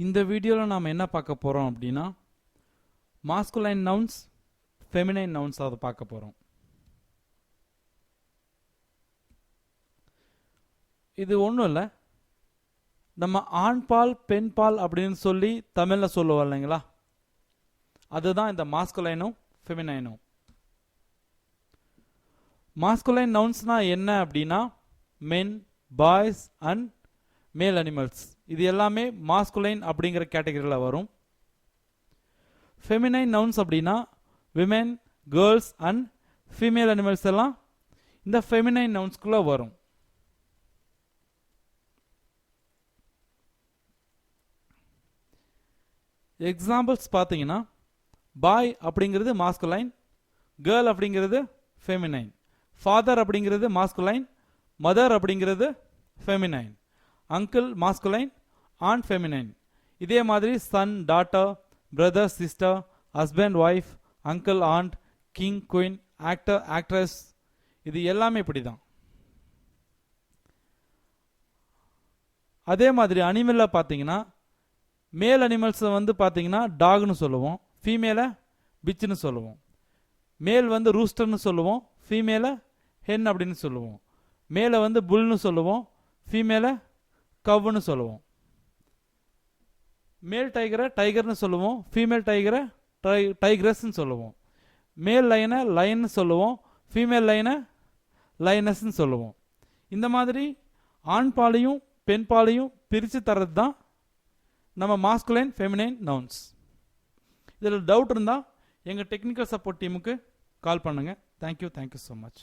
இந்த வீடியோவில் நாம் என்ன பார்க்க போகிறோம் அப்படின்னா மாஸ்குலைன் நவுன்ஸ் ஃபெமினைன் நவுன்ஸ் அதை பார்க்க போகிறோம். இது ஒன்றும் இல்லை, நம்ம ஆண் பால் பெண் பால் அப்படின்னு சொல்லி தமிழில் சொல்லுவோம் இல்லைங்களா, அதுதான் இந்த மாஸ்குலைனும் ஃபெமினைனும். மாஸ்குலைன் நவுன்ஸ்னா என்ன அப்படின்னா men, boys and male animals, இது எல்லாமே மாஸ்குலைன் அப்படிங்கிற கேட்டகரியில் வரும். ஃபெமினைன் நவுன்ஸ் அப்படின்னா women, girls and female animals எல்லாம் இந்த ஃபெமினைன் நவுன்ஸ்குள்ளே வரும். எக்ஸாம்பிள்ஸ் பார்த்தீங்கன்னா பாய் அப்படிங்கிறது மாஸ்குலைன், கேர்ள் அப்படிங்கிறது ஃபெமினைன், ஃபாதர் அப்படிங்கிறது மாஸ்குலைன், மதர் அப்படிங்கிறது feminine, uncle masculine, aunt feminine. இதே மாதிரி son, daughter, brother, sister, husband, wife, uncle, aunt, king, queen, actor, actress, இது எல்லாமே இப்படி தான். அதே மாதிரி அனிமலில் பார்த்தீங்கன்னா மேல் அனிமல்ஸை வந்து பார்த்தீங்கன்னா டாக்னு சொல்லுவோம், ஃபீமேலை பிச்சுன்னு சொல்லுவோம். மேல் வந்து ரூஸ்டர்னு சொல்லுவோம், ஃபீமேலை ஹென் அப்படின்னு சொல்லுவோம். மேலே வந்து புல்னு சொல்லுவோம், ஃபீமேலை கவ்னு சொல்லுவோம். மேல் டைகரை டைகர்னு சொல்லுவோம், ஃபீமேல் டைகரை டைக்ரஸ்ன்னு சொல்லுவோம். மேல் லைனை லைன்னு சொல்லுவோம், ஃபீமேல் லைனை லைனஸ்ன்னு சொல்லுவோம். இந்த மாதிரி ஆண் பாலையும் பெண் பாலையும் பிரித்து தர்றது தான் நம்ம மாஸ்குலைன் ஃபெமினைன் நவுன்ஸ். இதில் டவுட் இருந்தால் எங்கள் டெக்னிக்கல் சப்போர்ட் டீமுக்கு கால் பண்ணுங்கள். Thank you so much.